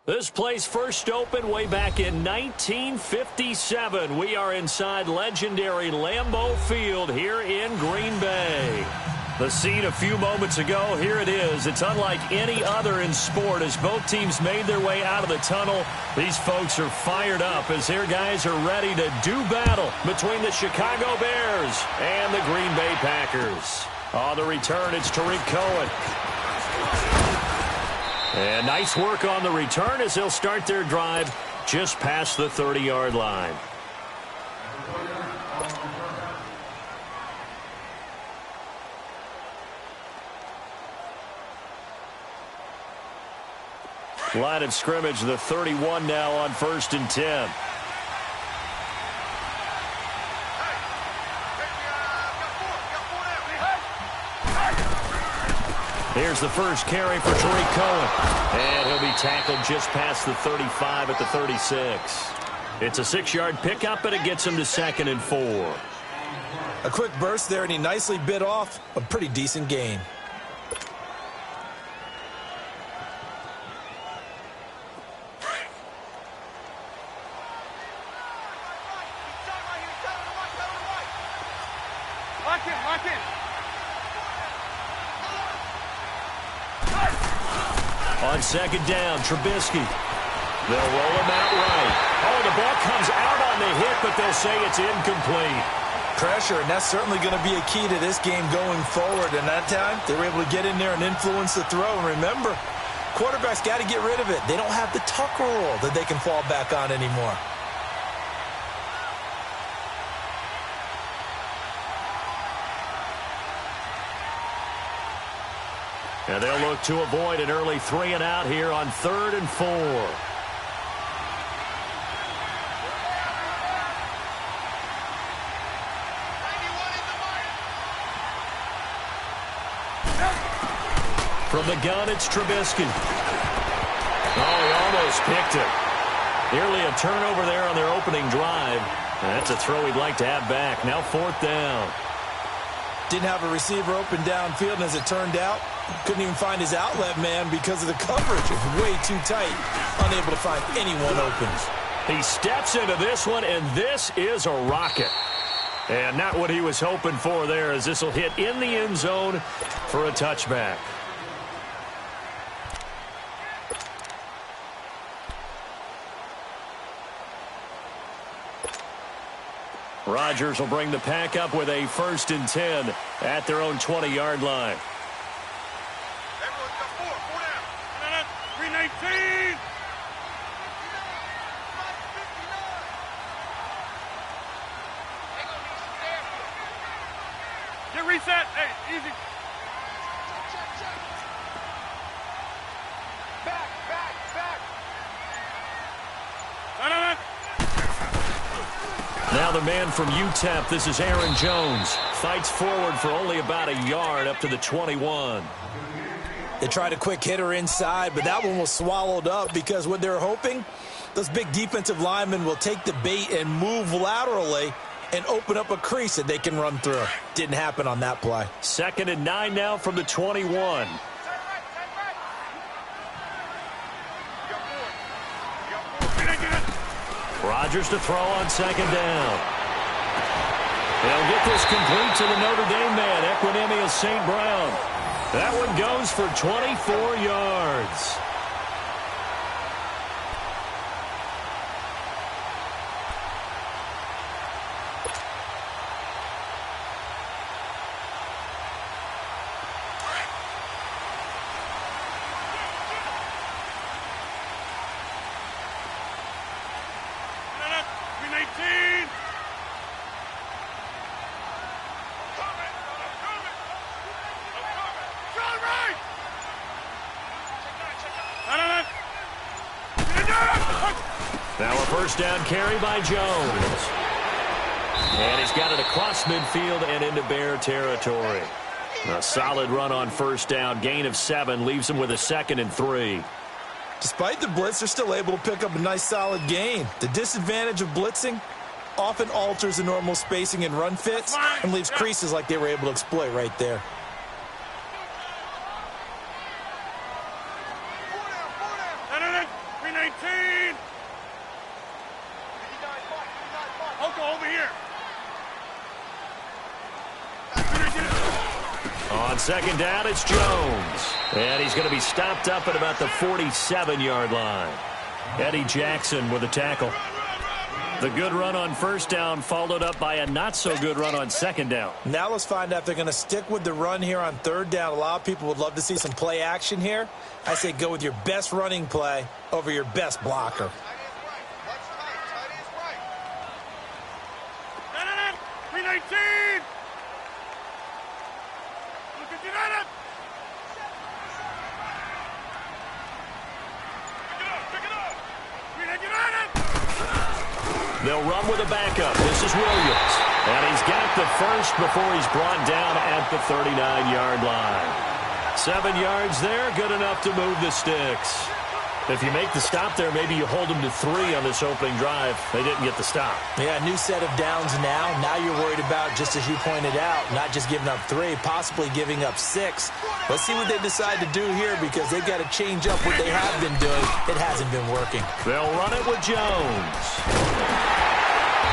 This place first opened way back in 1957. We are inside legendary Lambeau Field here in Green Bay. The scene a few moments ago, here it is. It's unlike any other in sport as both teams made their way out of the tunnel. These folks are fired up as their guys are ready to do battle between the Chicago Bears and the Green Bay Packers. On the return, it's Tariq Cohen. And nice work on the return as they'll start their drive just past the 30-yard line. Line of scrimmage, the 31 now on 1st and 10. Here's the first carry for Tariq Cohen. And he'll be tackled just past the 35 at the 36. It's a 6-yard pickup, and it gets him to 2nd and 4. A quick burst there, and he nicely bit off a pretty decent gain. On 2nd down, Trubisky. They'll roll him out right. Oh, the ball comes out on the hit, but they'll say it's incomplete. Pressure, and that's certainly going to be a key to this game going forward. And that time, they were able to get in there and influence the throw. And remember, quarterbacks got to get rid of it. They don't have the Tucker rule that they can fall back on anymore. And they'll look to avoid an early 3 and out here on 3rd and 4. From the gun, it's Trubisky. Oh, he almost picked it. Nearly a turnover there on their opening drive. And that's a throw he'd like to have back. Now 4th down. Didn't have a receiver open downfield, and as it turned out, couldn't even find his outlet man because of the coverage. It was way too tight, unable to find anyone open. He steps into this one, and this is a rocket. And not what he was hoping for there, as this will hit in the end zone for a touchback. Rodgers will bring the pack up with a 1st and 10 at their own 20-yard line. Everyone's got 4 down. 319. Get reset. Hey, easy. Back. No. Now the man from UTEP, this is Aaron Jones. Fights forward for only about a yard up to the 21. They tried a quick hitter inside, but that one was swallowed up because what they're hoping, those big defensive linemen will take the bait and move laterally and open up a crease that they can run through. Didn't happen on that play. 2nd and 9 now from the 21. Rodgers to throw on 2nd down. They'll get this complete to the Notre Dame man, Equinemius St. Brown. That one goes for 24 yards. Now a 1st down carry by Jones. And he's got it across midfield and into Bear territory. A solid run on 1st down. Gain of 7 leaves him with a 2nd and 3. Despite the blitz, they're still able to pick up a nice solid gain. The disadvantage of blitzing often alters the normal spacing and run fits and leaves creases like they were able to exploit right there. On second down, it's Jones. And he's going to be stopped up at about the 47-yard line. Eddie Jackson with a tackle. The good run on first down followed up by a not-so-good run on second down. Now let's find out if they're going to stick with the run here on third down. A lot of people would love to see some play action here. I say go with your best running play over your best blocker. 319! Look at United! Pick it up! 319 United! They'll run with a backup. This is Williams. And he's got the first before he's brought down at the 39-yard line. 7 yards there, good enough to move the sticks. If you make the stop there, maybe you hold them to 3 on this opening drive. They didn't get the stop. Yeah, new set of downs now. Now you're worried about, just as you pointed out, not just giving up 3, possibly giving up 6. Let's see what they decide to do here because they've got to change up what they have been doing. It hasn't been working. They'll run it with Jones.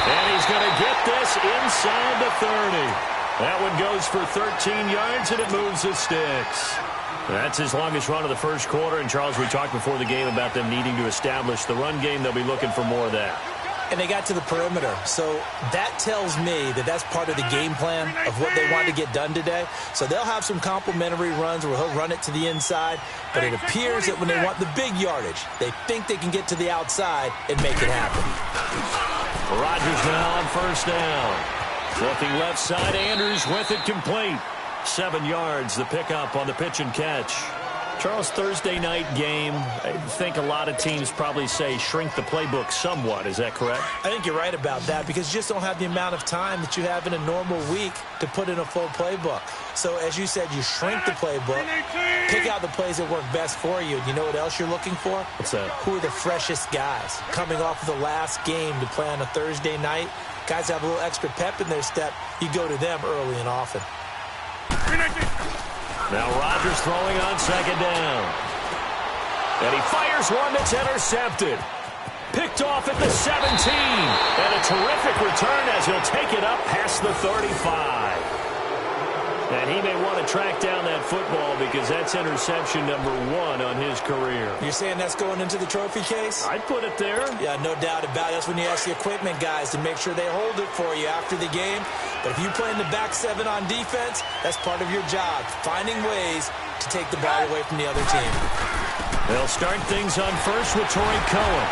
And he's going to get this inside the 30. That one goes for 13 yards, and it moves the sticks. That's his longest run of the first quarter. And, Charles, we talked before the game about them needing to establish the run game. They'll be looking for more of that. And they got to the perimeter. So that tells me that that's part of the game plan of what they want to get done today. So they'll have some complementary runs where he'll run it to the inside. But it appears that when they want the big yardage, they think they can get to the outside and make it happen. Rodgers now on first down. Looking left side, Andrews with it complete. 7 yards, the pickup on the pitch and catch. Charles, Thursday night game, I think a lot of teams probably say shrink the playbook somewhat. Is that correct? I think you're right about that because you just don't have the amount of time that you have in a normal week to put in a full playbook. So, as you said, you shrink the playbook, pick out the plays that work best for you. You know what else you're looking for? What's that? Who are the freshest guys coming off of the last game to play on a Thursday night? Guys have a little extra pep in their step. You go to them early and often. Now Rodgers throwing on second down. And he fires one that's intercepted. Picked off at the 17. And a terrific return as he'll take it up past the 35. And he may want to track down that football because that's interception number 1 on his career. You're saying that's going into the trophy case? I'd put it there. Yeah, no doubt about it. That's when you ask the equipment guys to make sure they hold it for you after the game. But if you play in the back 7 on defense, that's part of your job, finding ways to take the ball away from the other team. They'll start things on first with Torrey Cohen.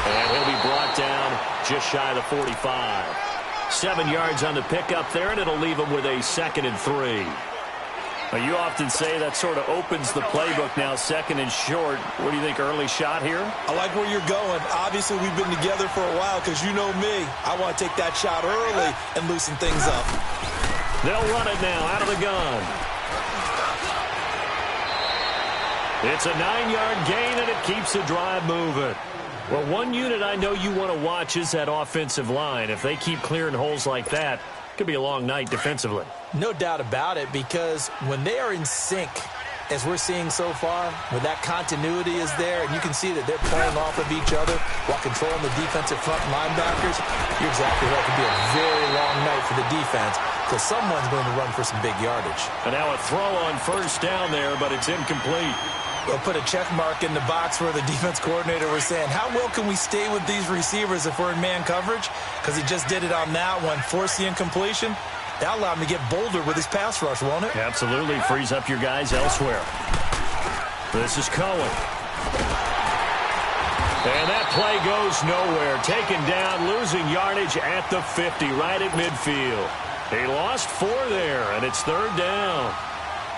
And he'll be brought down just shy of the 45. 7 yards on the pickup there, and it'll leave him with a 2nd and 3. Now, you often say that sort of opens the playbook now, 2nd and short. What do you think, early shot here? I like where you're going. Obviously, we've been together for a while because you know me. I want to take that shot early and loosen things up. They'll run it now out of the gun. It's a 9-yard gain, and it keeps the drive moving. Well, one unit I know you want to watch is that offensive line. If they keep clearing holes like that, it could be a long night defensively. No doubt about it, because when they are in sync, as we're seeing so far, when that continuity is there, and you can see that they're playing off of each other while controlling the defensive front linebackers, you're exactly right. It could be a very long night for the defense because someone's going to run for some big yardage. And now a throw on first down there, but it's incomplete. We'll put a check mark in the box where the defense coordinator was saying, how well can we stay with these receivers if we're in man coverage? Because he just did it on that one, forced the incompletion. That'll allow him to get bolder with his pass rush, won't it? Absolutely. Frees up your guys elsewhere. This is Cohen. And that play goes nowhere. Taken down, losing yardage at the 50, right at midfield. He lost 4 there, and it's 3rd down.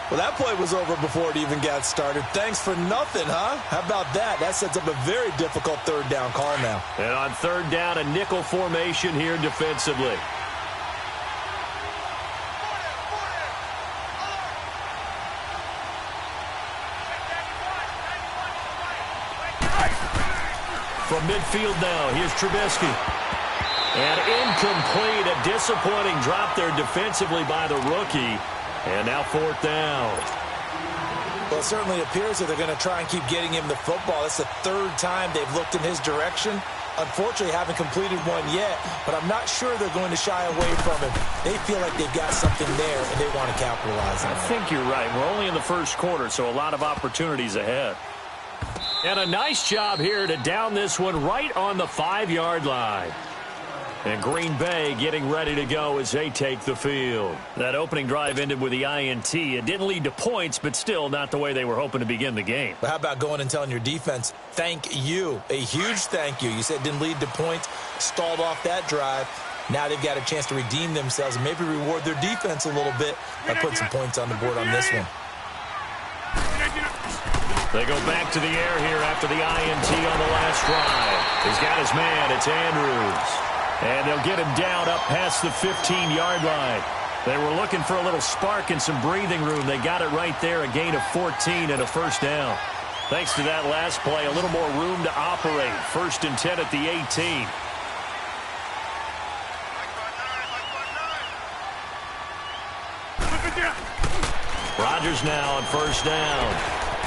Well, that play was over before it even got started. Thanks for nothing, huh? How about that? That sets up a very difficult 3rd down call now. And on 3rd down, a nickel formation here defensively. From midfield now, here's Trubisky. And incomplete, a disappointing drop there defensively by the rookie. And now 4th down. Well, it certainly appears that they're going to try and keep getting him the football. That's the third time they've looked in his direction. Unfortunately, haven't completed one yet, but I'm not sure they're going to shy away from him. They feel like they've got something there, and they want to capitalize on it. I think you're right. We're only in the first quarter, so a lot of opportunities ahead. And a nice job here to down this one right on the 5-yard line. And Green Bay getting ready to go as they take the field. That opening drive ended with the INT. It didn't lead to points, but still not the way they were hoping to begin the game. But how about going and telling your defense, thank you, a huge thank you. You said it didn't lead to points, stalled off that drive. Now they've got a chance to redeem themselves and maybe reward their defense a little bit by putting some points on the board on this one. They go back to the air here after the INT on the last drive. He's got his man. It's Andrews. And they'll get him down up past the 15-yard line. They were looking for a little spark and some breathing room. They got it right there, a gain of 14 and a first down. Thanks to that last play, a little more room to operate. 1st and 10 at the 18. Rodgers now on 1st down.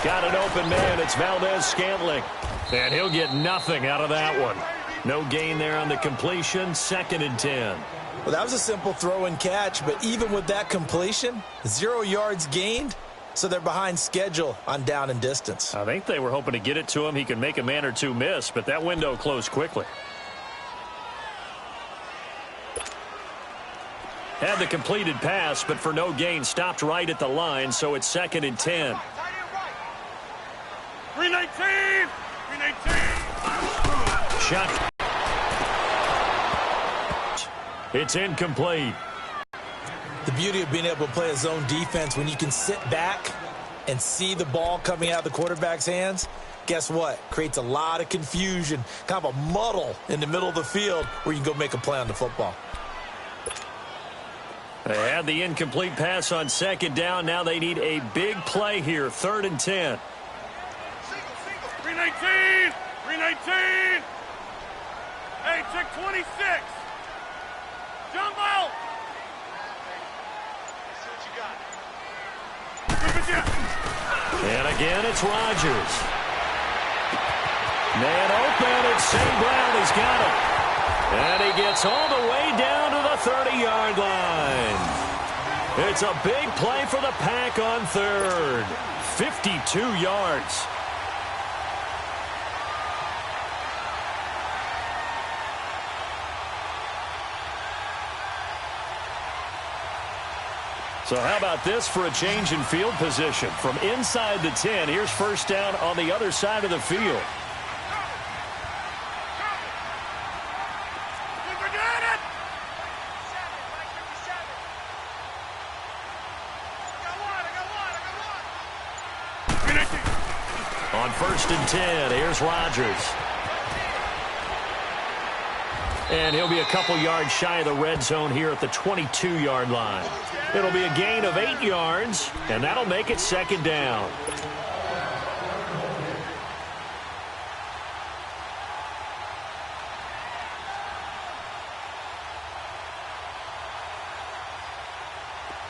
Got an open man. It's Valdez-Scantling. And he'll get nothing out of that one. No gain there on the completion. 2nd and 10. Well, that was a simple throw and catch, but even with that completion, 0 yards gained, so they're behind schedule on down and distance. I think they were hoping to get it to him. He could make a man or two miss, but that window closed quickly. Had the completed pass, but for no gain, stopped right at the line, so it's 2nd and 10. 319! 319! Shot. It's incomplete. The beauty of being able to play a zone defense when you can sit back and see the ball coming out of the quarterback's hands, guess what? Creates a lot of confusion, kind of a muddle in the middle of the field where you can go make a play on the football. They had the incomplete pass on 2nd down. Now they need a big play here. 3rd and 10. 319! 319! Hey, check 26! Jumbo! See what you got. And again, it's Rodgers. Man open, it's St. Brown. He's got it. And he gets all the way down to the 30-yard line. It's a big play for the Pack on 3rd. 52 yards. So how about this for a change in field position? From inside the 10, here's 1st down on the other side of the field. On 1st and 10, here's Rodgers. And he'll be a couple yards shy of the red zone here at the 22-yard line. It'll be a gain of 8 yards, and that'll make it 2nd down.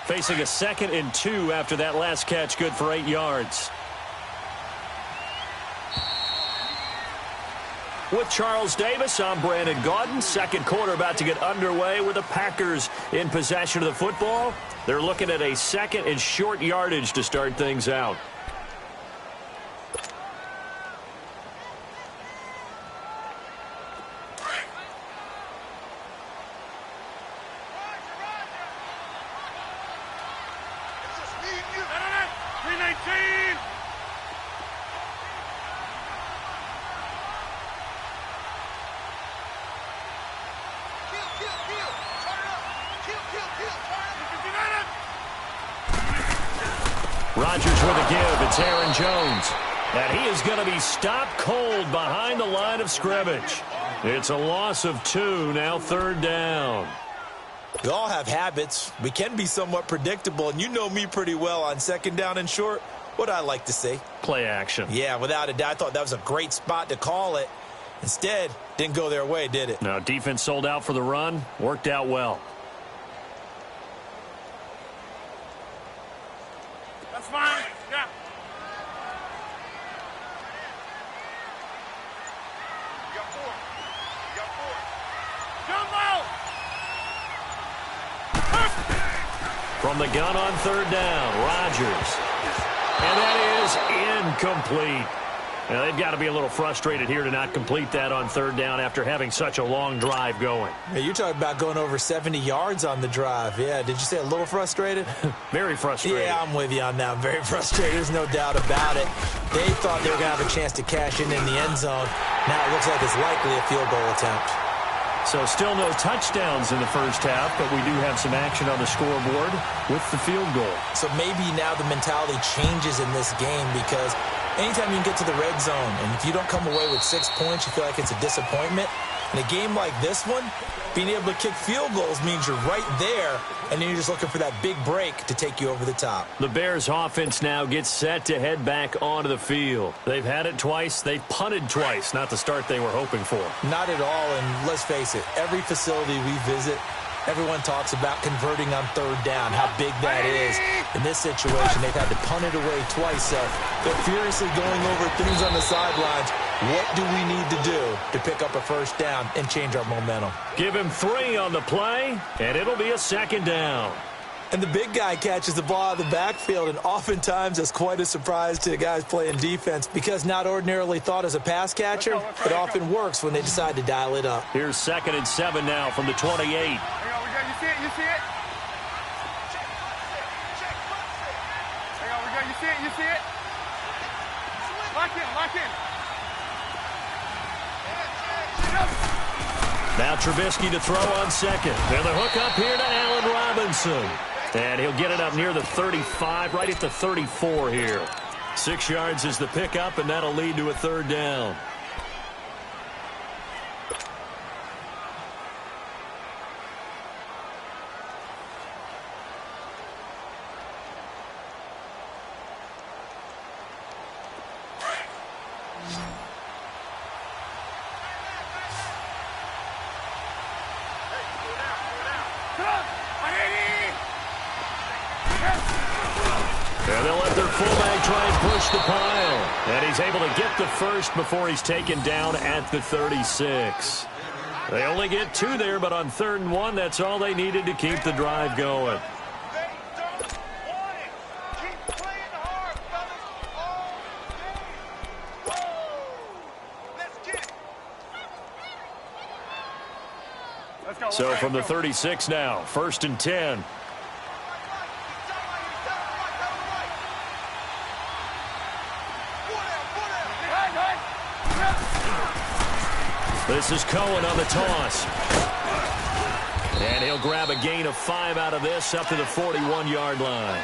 Facing a 2nd and 2 after that last catch, good for 8 yards. With Charles Davis, I'm Brandon Gaudin. 2nd quarter about to get underway with the Packers in possession of the football. They're looking at a 2nd and short yardage to start things out. Rodgers with a give. It's Aaron Jones. And he is going to be stopped cold behind the line of scrimmage. It's a loss of 2, now 3rd down. We all have habits. We can be somewhat predictable, and you know me pretty well on 2nd down and short. What I like to say? Play action. Yeah, without a doubt. I thought that was a great spot to call it. Instead, didn't go their way, did it? No, defense sold out for the run. Worked out well. That's fine. Yeah. Jump out. From the gun on third down, Rodgers. And that is incomplete. Now, they've got to be a little frustrated here to not complete that on third down after having such a long drive going. Hey, you're talking about going over 70 yards on the drive. Yeah, did you say a little frustrated? Very frustrated. Yeah, I'm with you on that. Very frustrated. There's no doubt about it. They thought they were going to have a chance to cash in the end zone. Now it looks like it's likely a field goal attempt. So still no touchdowns in the first half, but we do have some action on the scoreboard with the field goal. So maybe now the mentality changes in this game because anytime you can get to the red zone, and if you don't come away with 6 points, you feel like it's a disappointment. In a game like this one, being able to kick field goals means you're right there, and then you're just looking for that big break to take you over the top. The Bears offense now gets set to head back onto the field. They've had it twice. They've punted twice. Not the start they were hoping for. Not at all, and let's face it, every facility we visit, everyone talks about converting on third down, how big that is. In this situation, they've had to punt it away twice, so they're furiously going over things on the sidelines. What do we need to do to pick up a first down and change our momentum? Give him 3 on the play, and it'll be a second down. And the big guy catches the ball out of the backfield, and oftentimes that's quite a surprise to the guys playing defense because not ordinarily thought as a pass catcher, it often works when they decide to dial it up. Here's 2nd and 7 now from the 28. Hang on, you see it? You see it? Hang on, you see it? You see it? Lock in, lock in. Now Trubisky to throw on second. They're the hook up here to Allen Robinson. And he'll get it up near the 35, right at the 34 here. 6 yards is the pickup, and that'll lead to a third down. And they'll let their fullback try and push the pile. And he's able to get the first before he's taken down at the 36. They only get 2 there, but on 3rd and 1, that's all they needed to keep the drive going. So from the 36 now, 1st and 10. This is Cohen on the toss. And he'll grab a gain of 5 out of this up to the 41-yard line.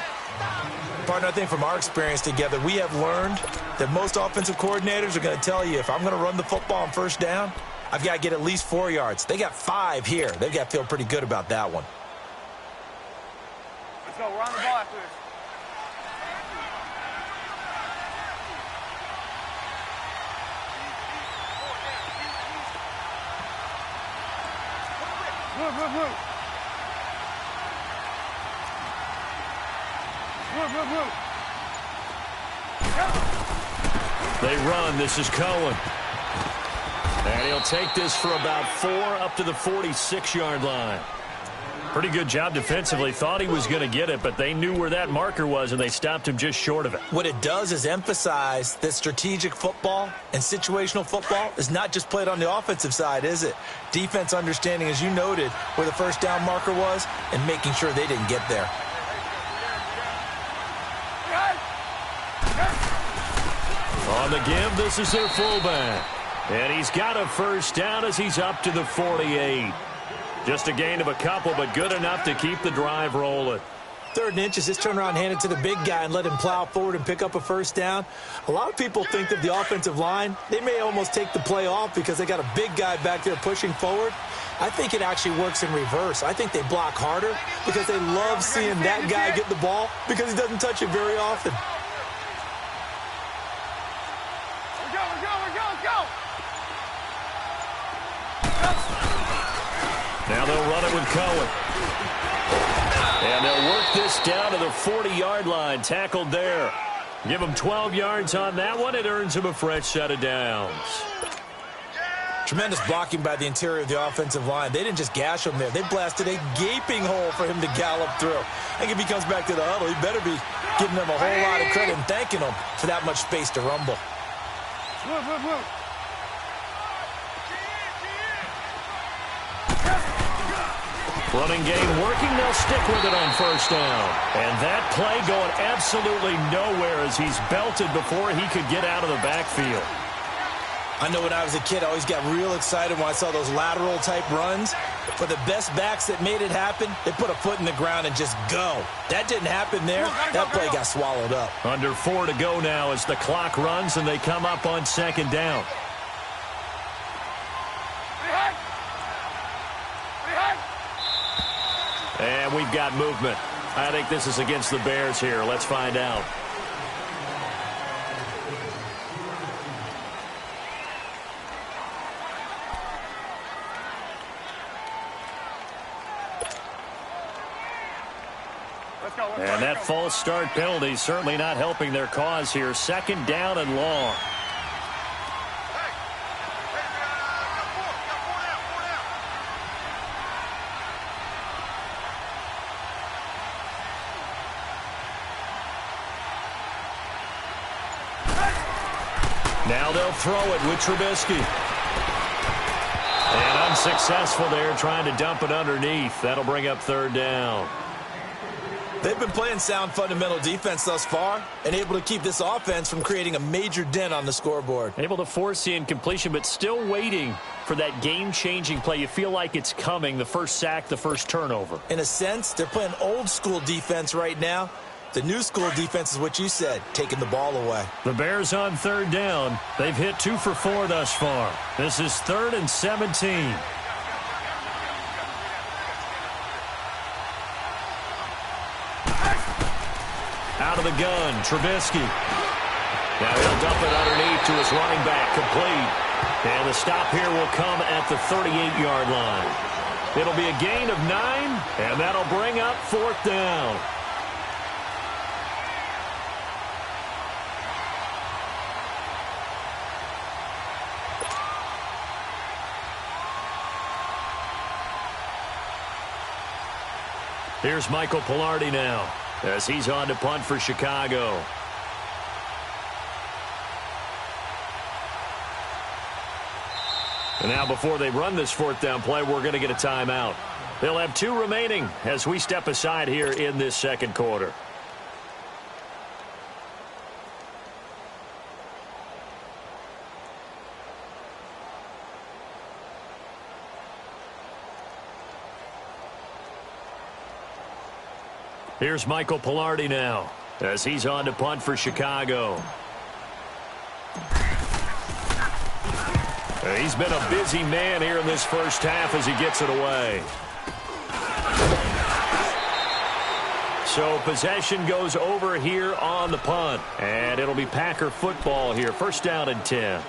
Partner, I think from our experience together, we have learned that most offensive coordinators are going to tell you if I'm going to run the football on first down, I've got to get at least 4 yards. They got 5 here. They've got to feel pretty good about that one. Let's go. We're on the ball after this. Move, move, move. Move, move, move. They run. This is Cohen. And he'll take this for about 4 up to the 46-yard line. Pretty good job defensively. Thought he was going to get it, but they knew where that marker was, and they stopped him just short of it. What it does is emphasize that strategic football and situational football is not just played on the offensive side, is it? Defense understanding, as you noted, where the first down marker was and making sure they didn't get there. On the give, this is their fullback. And he's got a first down as he's up to the 48. Just a gain of a couple, but good enough to keep the drive rolling. 3rd and inches, just turn around, hand it to the big guy, and let him plow forward and pick up a first down. A lot of people think that the offensive line, they may almost take the play off because they got a big guy back there pushing forward. I think it actually works in reverse. I think they block harder because they love seeing that guy get the ball because he doesn't touch it very often. Now they'll run it with Cohen. And they'll work this down to the 40-yard line. Tackled there. Give him 12 yards on that one. It earns him a fresh set of downs. Tremendous blocking by the interior of the offensive line. They didn't just gash him there. They blasted a gaping hole for him to gallop through. I think if he comes back to the huddle, he better be giving them a whole lot of credit and thanking them for that much space to rumble. Running game working. They'll stick with it on first down. And that play going absolutely nowhere as he's belted before he could get out of the backfield. I know when I was a kid, I always got real excited when I saw those lateral-type runs. But the best backs that made it happen, they put a foot in the ground and just go. That didn't happen there. That play got swallowed up. Under 4 to go now as the clock runs and they come up on second down. And we've got movement. I think this is against the Bears here. Let's find out. And that false start penalty certainly not helping their cause here. Second down and long. Now they'll throw it with Trubisky. And unsuccessful there, trying to dump it underneath. That'll bring up third down. They've been playing sound fundamental defense thus far and able to keep this offense from creating a major dent on the scoreboard. Able to force the incompletion, but still waiting for that game-changing play. You feel like it's coming, the first sack, the first turnover. In a sense, they're playing old-school defense right now. The new school defense is what you said, taking the ball away. The Bears on third down. They've hit 2 for 4 thus far. This is 3rd and 17. Out of the gun, Trubisky. Now he'll dump it underneath to his running back, complete. And the stop here will come at the 38-yard line. It'll be a gain of 9, and that'll bring up 4th down. Here's Michael Pilardi now as he's on to punt for Chicago. And now before they run this 4th down play, we're going to get a timeout. They'll have 2 remaining as we step aside here in this second quarter. Here's Michael Pilardi now as he's on to punt for Chicago. He's been a busy man here in this first half as he gets it away. So possession goes over here on the punt. And it'll be Packer football here. First down and 10.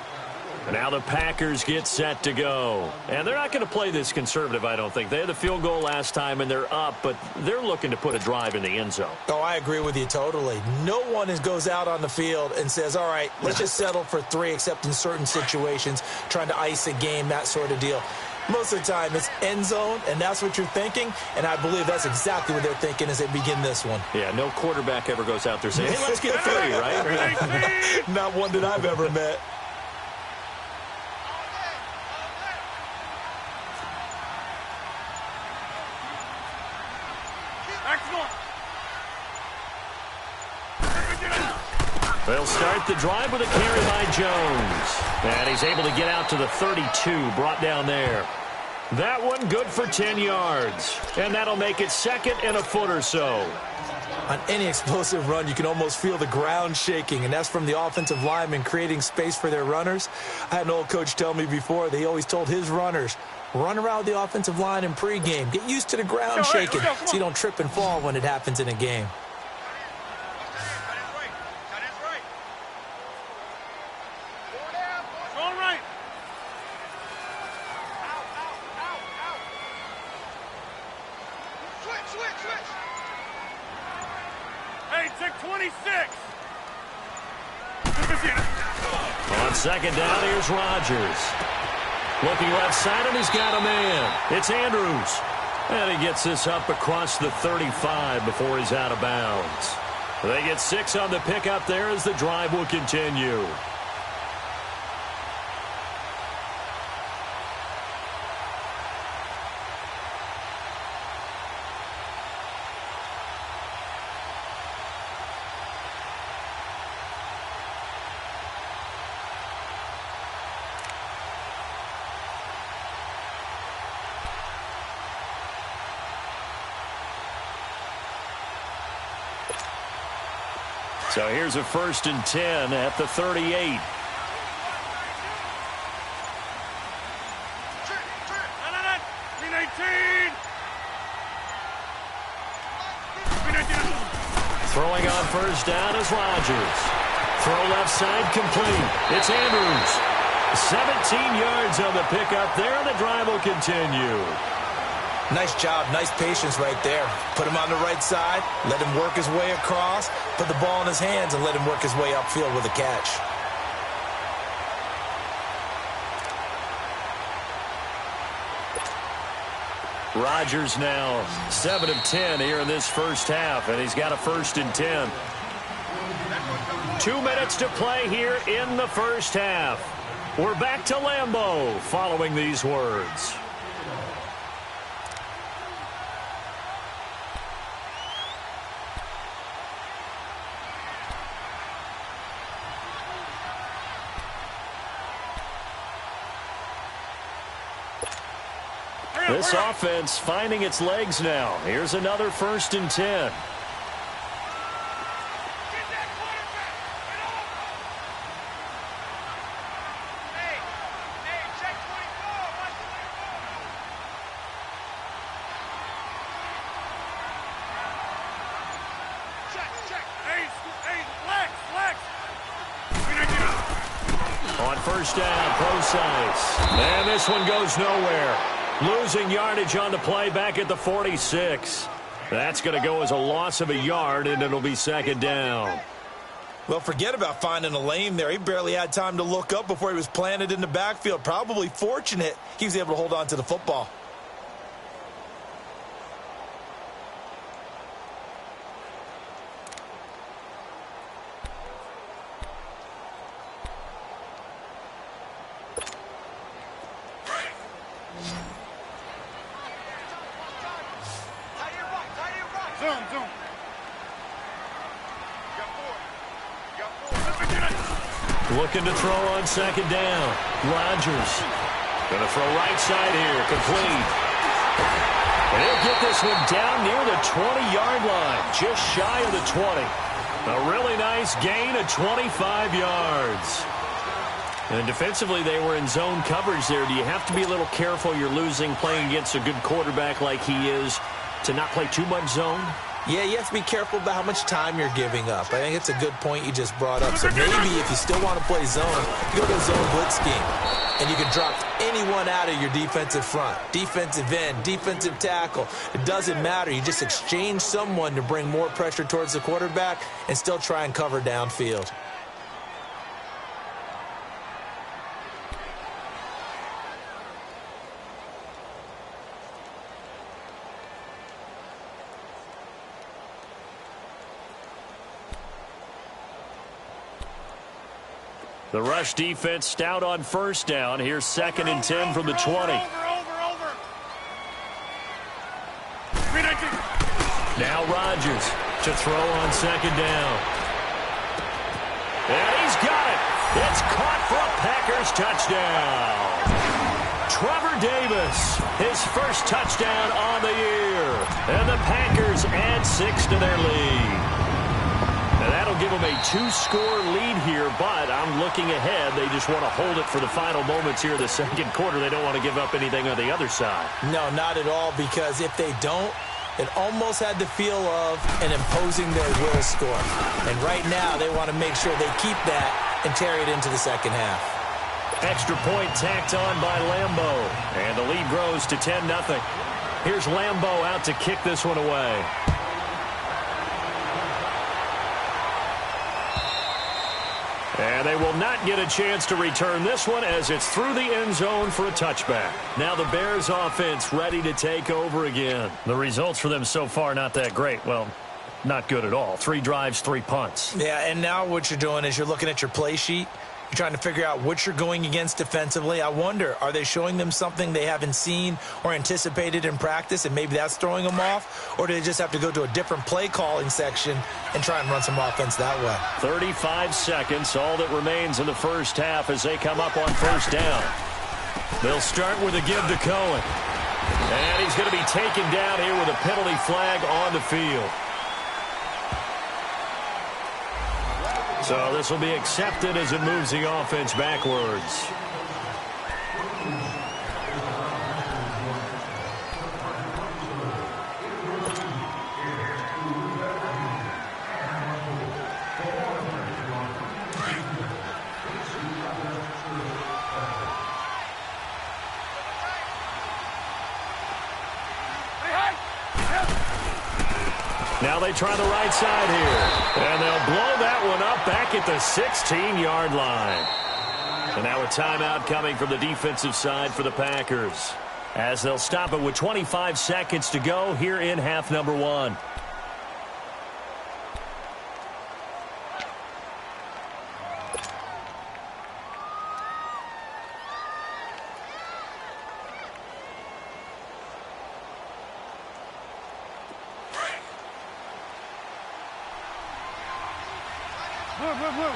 And now the Packers get set to go. And they're not going to play this conservative, I don't think. They had the field goal last time, and they're up, but they're looking to put a drive in the end zone. Oh, I agree with you totally. No one goes out on the field and says, all right, let's just settle for 3, except in certain situations, trying to ice a game, that sort of deal. Most of the time, it's end zone, and that's what you're thinking, and I believe that's exactly what they're thinking as they begin this one. Yeah, no quarterback ever goes out there saying, hey, let's get 3, right? Not one that I've ever met. They'll start the drive with a carry by Jones. And he's able to get out to the 32, brought down there. That one good for 10 yards. And that'll make it 2nd and a foot or so. On any explosive run, you can almost feel the ground shaking, and that's from the offensive linemen creating space for their runners. I had an old coach tell me before, he always told his runners, run around the offensive line in pregame. Get used to the ground shaking so you don't trip and fall when it happens in a game. On second down, here's Rodgers. Looking left side, and he's got a man. It's Andrews. And he gets this up across the 35 before he's out of bounds. They get 6 on the pickup there as the drive will continue. So here's a 1st and 10 at the 38. Throwing on 1st down is Rodgers. Throw left side complete. It's Andrews. 17 yards on the pickup there, and the drive will continue. Nice job, nice patience right there. Put him on the right side, let him work his way across, put the ball in his hands, and let him work his way upfield with a catch. Rodgers now 7 of 10 here in this first half, and he's got a 1st and 10. 2 minutes to play here in the first half. We're back to Lambeau following these words. This offense finding its legs now. Here's another 1st and 10. On 1st down, Procise. And this one goes nowhere. Losing yardage on the play back at the 46. That's going to go as a loss of a yard, and it'll be 2nd down. Well, forget about finding a lane there. He barely had time to look up before he was planted in the backfield. Probably fortunate he was able to hold on to the football. Looking to throw on 2nd down. Rodgers going to throw right side here, complete. And he'll get this one down near the 20-yard line, just shy of the 20. A really nice gain of 25 yards. And defensively, they were in zone coverage there. Do you have to be a little careful? You're losing playing against a good quarterback like he is to not play too much zone? Yeah, you have to be careful about how much time you're giving up. I think it's a good point you just brought up. So maybe if you still want to play zone, you go to a zone blitz scheme. And you can drop anyone out of your defensive front. Defensive end, defensive tackle. It doesn't matter. You just exchange someone to bring more pressure towards the quarterback and still try and cover downfield. The rush defense stout on 1st down. Here's 2nd and 10 from the 20. Now Rodgers to throw on 2nd down. And he's got it. It's caught for a Packers touchdown. Trevor Davis, his first touchdown on the year. And the Packers add 6 to their lead. And that'll give them a 2-score lead here, but I'm looking ahead. They just want to hold it for the final moments here in the 2nd quarter. They don't want to give up anything on the other side. No, not at all, because if they don't, it almost had the feel of an imposing their will score. And right now, they want to make sure they keep that and carry it into the 2nd half. Extra point tacked on by Lambeau. And the lead grows to 10-0. Here's Lambeau out to kick this one away. And they will not get a chance to return this one as it's through the end zone for a touchback. Now the Bears offense ready to take over again. The results for them so far not that great. Well, not good at all. 3 drives, 3 punts. Yeah, and now what you're doing is you're looking at your play sheet. You're trying to figure out what you're going against defensively. I wonder, are they showing them something they haven't seen or anticipated in practice, and maybe that's throwing them off? Or do they just have to go to a different play calling section and try and run some offense that way? 35 seconds, all that remains in the first half as they come up on first down. They'll start with a give to Cohen. And he's going to be taken down here with a penalty flag on the field. So this will be accepted as it moves the offense backwards. Now they try the right side here. And they'll blow that one up back at the 16-yard line. And now a timeout coming from the defensive side for the Packers, as they'll stop it with 25 seconds to go here in half number 1. Blue.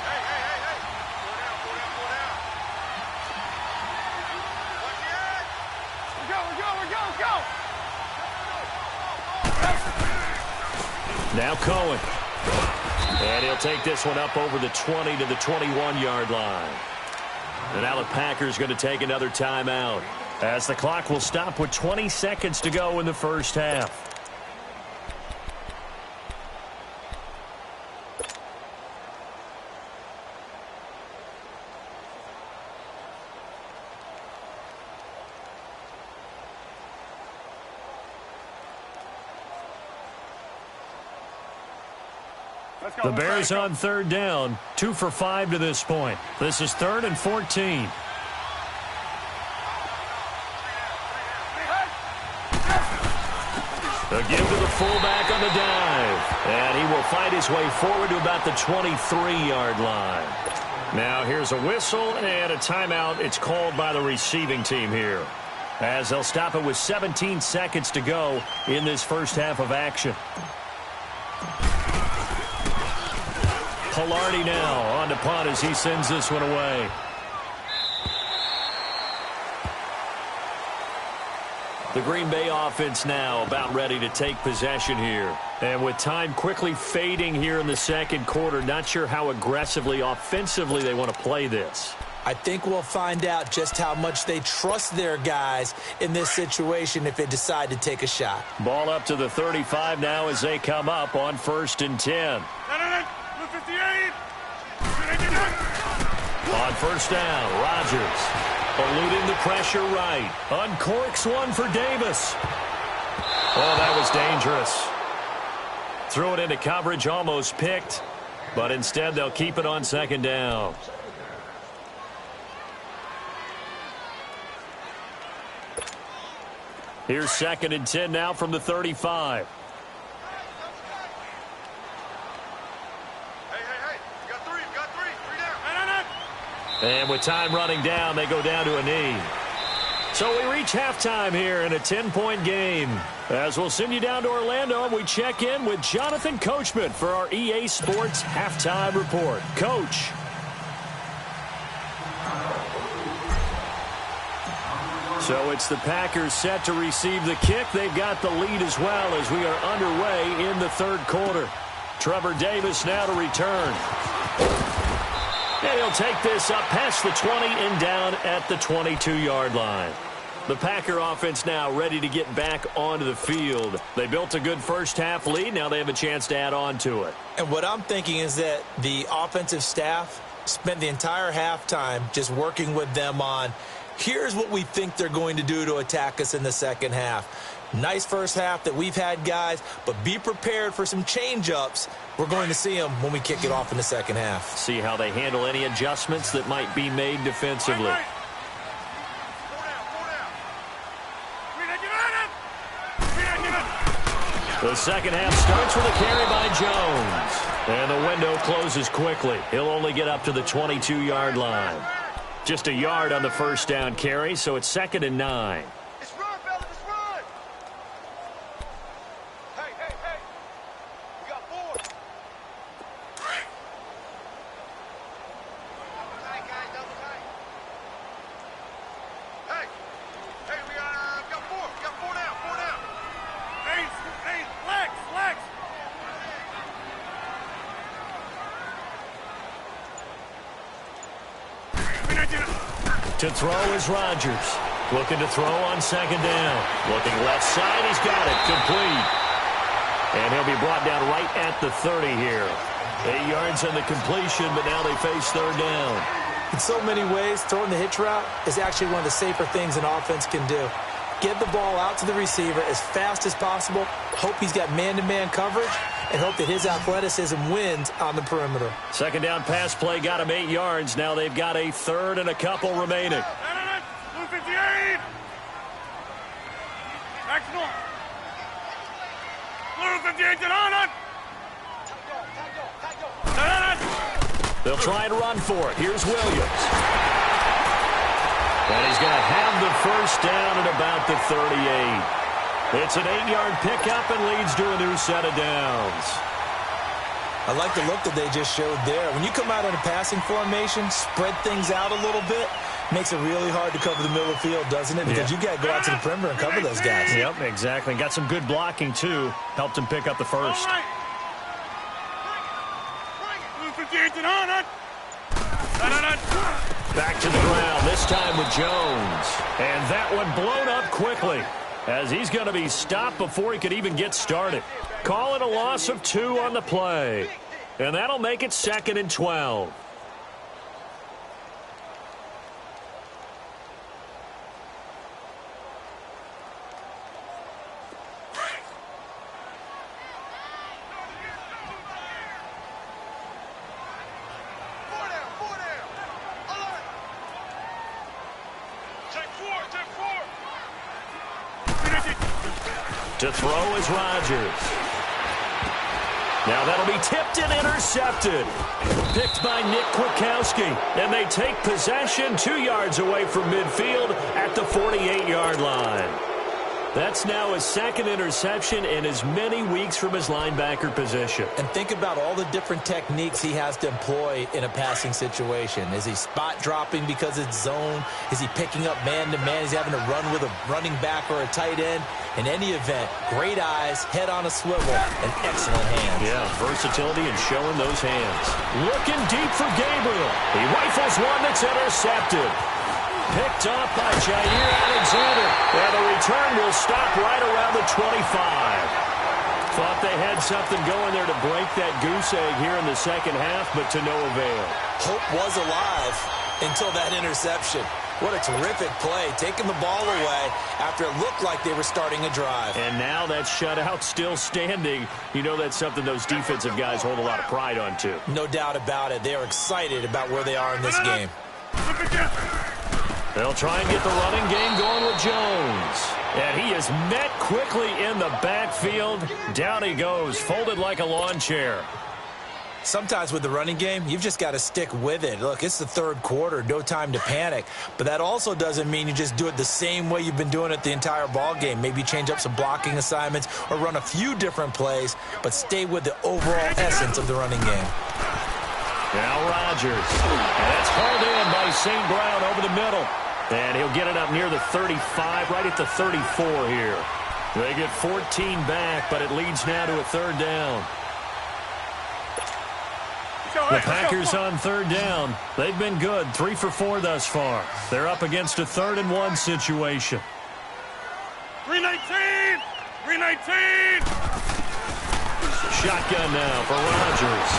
Hey. Go. Go. Now Cohen. And he'll take this one up over the 20 to the 21-yard line. And now the Packers going to take another timeout, as the clock will stop with 20 seconds to go in the first half. The Bears on third down, 2 for 5 to this point. This is 3rd and 14. A give to the fullback on the dive. And he will fight his way forward to about the 23-yard line. Now here's a whistle and a timeout. It's called by the receiving team here, as they'll stop it with 17 seconds to go in this first half of action. Pilardi now on to punt as he sends this one away. The Green Bay offense now about ready to take possession here. And with time quickly fading here in the second quarter, not sure how aggressively, offensively they want to play this. I think we'll find out just how much they trust their guys in this situation if they decide to take a shot. Ball up to the 35 now as they come up on 1st and 10. On first down, Rodgers eluding the pressure right. Uncorks one for Davis. Oh, that was dangerous. Threw it into coverage, almost picked, but instead they'll keep it on 2nd down. Here's 2nd and 10 now from the 35. And with time running down, they go down to a knee. So we reach halftime here in a 10-point game. As we'll send you down to Orlando, and we check in with Jonathan Coachman for our EA Sports Halftime Report. Coach. So it's the Packers set to receive the kick. They've got the lead as well as we are underway in the 3rd quarter. Trevor Davis now to return. And he'll take this up past the 20 and down at the 22-yard line. The Packer offense now ready to get back onto the field. They built a good first half lead. Now they have a chance to add on to it. And what I'm thinking is that the offensive staff spent the entire halftime just working with them on, here's what we think they're going to do to attack us in the second half. Nice first half that we've had, guys, but be prepared for some change-ups. We're going to see them when we kick it off in the second half. See how they handle any adjustments that might be made defensively. The second half starts with a carry by Jones. And the window closes quickly. He'll only get up to the 22-yard line. Just a yard on the first down carry, so it's 2nd and 9. Let's run, fella, let's run. Hey, hey, hey. We got 4. Double tight, guys, double tight. Hey, hey, we got 4. We got 4 down, 4 down. Hey, Lex. To throw is Rodgers. Looking to throw on 2nd down. Looking left side, he's got it. Complete. And he'll be brought down right at the 30 here. 8 yards on the completion, but now they face 3rd down. In so many ways, throwing the hitch route is actually one of the safer things an offense can do. Get the ball out to the receiver as fast as possible. Hope he's got man-to-man coverage, and hope that his athleticism wins on the perimeter. 2nd down pass play got him 8 yards. Now they've got a 3rd and a couple remaining. Blue 58. Maximum. Blue 58 to on. They'll try and run for it. Here's Williams. And he's going to have the first down at about the 38. It's an 8-yard pickup and leads to a new set of downs. I like the look that they just showed there. When you come out in a passing formation, spread things out a little bit, makes it really hard to cover the middle of the field, doesn't it? Because you got to go out to the perimeter and cover those guys. Yep, exactly. Got some good blocking, too. Helped him pick up the first. Back to the ground, this time with Jones. And that one blown up quickly, as he's going to be stopped before he could even get started. Call it a loss of 2 on the play. And that'll make it 2nd and 12. To throw is Rodgers. Now that'll be tipped and intercepted. Picked by Nick Kwiatkowski. And they take possession 2 yards away from midfield at the 48-yard line. That's now his 2nd interception in as many weeks from his linebacker position. And think about all the different techniques he has to employ in a passing situation. Is he spot dropping because it's zone? Is he picking up man-to-man? Is he having to run with a running back or a tight end? In any event, great eyes, head on a swivel, and excellent hands. Yeah, versatility and showing those hands. Looking deep for Gabriel. He rifles one that's intercepted. Picked off by Jair Alexander. And the return will stop right around the 25. Thought they had something going there to break that goose egg here in the second half, but to no avail. Hope was alive until that interception. What a terrific play, taking the ball away after it looked like they were starting a drive. And now that shutout still standing. You know that's something those defensive guys hold a lot of pride on, too. No doubt about it. They are excited about where they are in this game. They'll try and get the running game going with Jones. And he is met quickly in the backfield. Down he goes, folded like a lawn chair. Sometimes with the running game, you've just got to stick with it. Look, it's the 3rd quarter, no time to panic. But that also doesn't mean you just do it the same way you've been doing it the entire ball game. Maybe change up some blocking assignments or run a few different plays, but stay with the overall essence of the running game. Now Rodgers. And that's hauled in by St. Brown over the middle. And he'll get it up near the 35, right at the 34 here. They get 14 back, but it leads now to a 3rd down. The Packers on 3rd down. They've been good, 3 for 4 thus far. They're up against a 3rd and 1 situation. 319! 319! Shotgun now for Rodgers.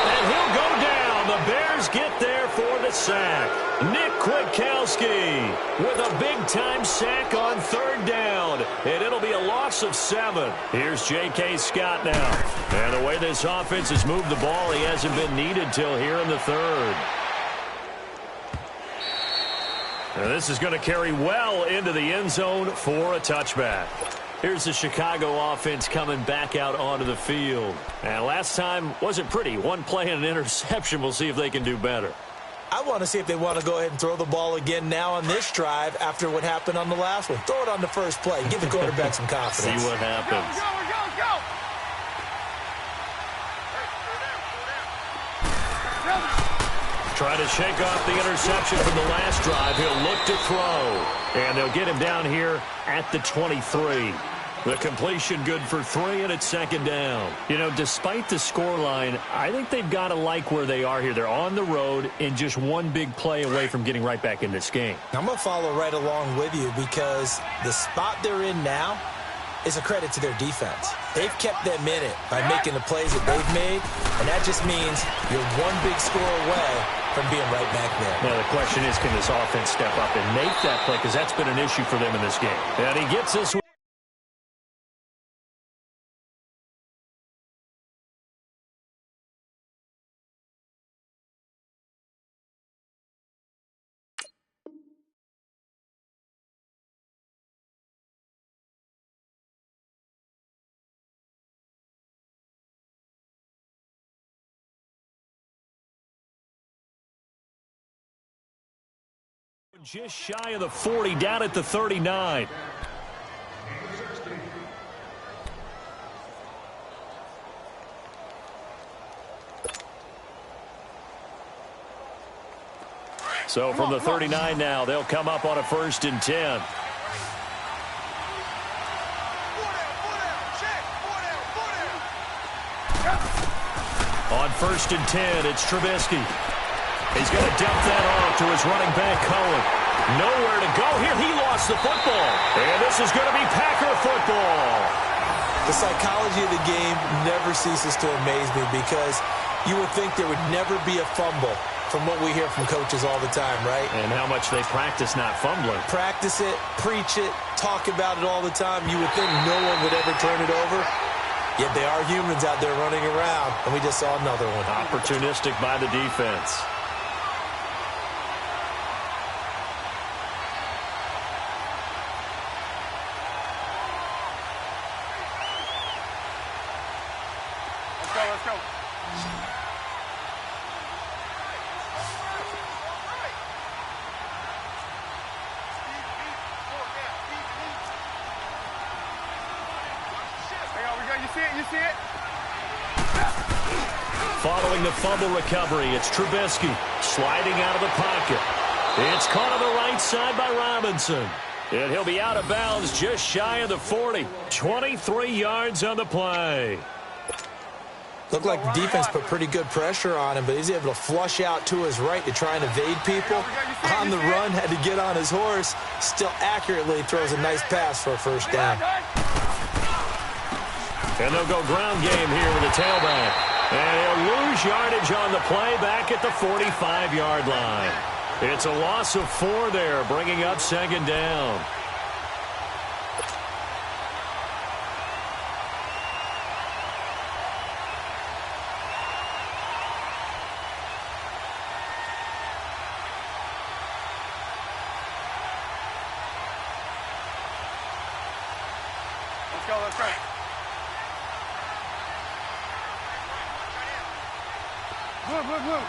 And he'll go down. The Bears get there for the sack. Nick Kwiatkowski with a big-time sack on third down, and it'll be a loss of 7. Here's J.K. Scott now. And the way this offense has moved the ball, he hasn't been needed till here in the third. And this is going to carry well into the end zone for a touchback. Here's the Chicago offense coming back out onto the field. And last time wasn't pretty. One play and an interception. We'll see if they can do better. I want to see if they want to go ahead and throw the ball again now on this drive after what happened on the last one. Throw it on the first play. Give the quarterback some confidence. See what happens. Trying to shake off the interception from the last drive. He'll look to throw. And they'll get him down here at the 23. The completion good for 3, and it's second down. You know, despite the scoreline, I think they've got to like where they are here. They're on the road and just one big play away from getting right back in this game. I'm going to follow right along with you because the spot they're in now is a credit to their defense. They've kept them in it by making the plays that they've made, and that just means you're one big score away from being right back there. Now, the question is, can this offense step up and make that play? Because that's been an issue for them in this game. And he gets this one. Just shy of the 40, down at the 39. So from the 39 now, they'll come up on a 1st and 10. On 1st and 10, it's Trubisky. He's going to dump that off to his running back, Cohen. Nowhere to go here. He lost the football. And this is going to be Packer football. The psychology of the game never ceases to amaze me because you would think there would never be a fumble from what we hear from coaches all the time, right? And how much they practice not fumbling. Practice it, preach it, talk about it all the time. You would think no one would ever turn it over. Yet they are humans out there running around, and we just saw another one. Opportunistic by the defense. Let's go. You see it? Following the fumble recovery, it's Trubisky sliding out of the pocket. It's caught on the right side by Robinson. And he'll be out of bounds just shy of the 40. 23 yards on the play. Looked like the defense put pretty good pressure on him, but he's able to flush out to his right to try and evade people. On the run, had to get on his horse. Still accurately throws a nice pass for a 1st down. And they'll go ground game here with the tailback. And he'll lose yardage on the play back at the 45-yard line. It's a loss of 4 there, bringing up 2nd down. Let's go. Blue.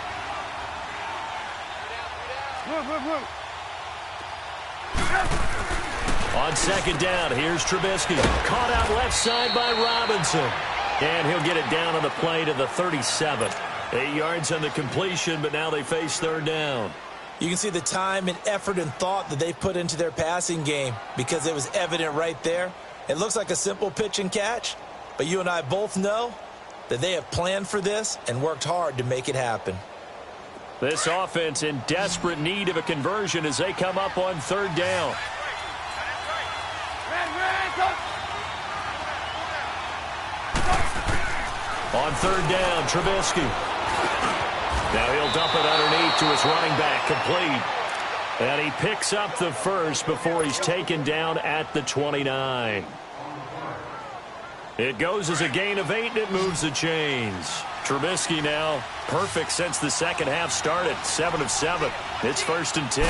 On 2nd down, here's Trubisky. Caught out left side by Robinson. And he'll get it down on the play to the 37. 8 yards on the completion, but now they face 3rd down. You can see the time and effort and thought that they put into their passing game because it was evident right there. It looks like a simple pitch and catch, but you and I both know that they have planned for this and worked hard to make it happen. This offense in desperate need of a conversion as they come up on 3rd down. On 3rd down, Trubisky. Now he'll dump it underneath to his running back, complete. And he picks up the first before he's taken down at the 29. It goes as a gain of 8, and it moves the chains. Trubisky now perfect since the second half started, 7 of 7. It's 1st and 10.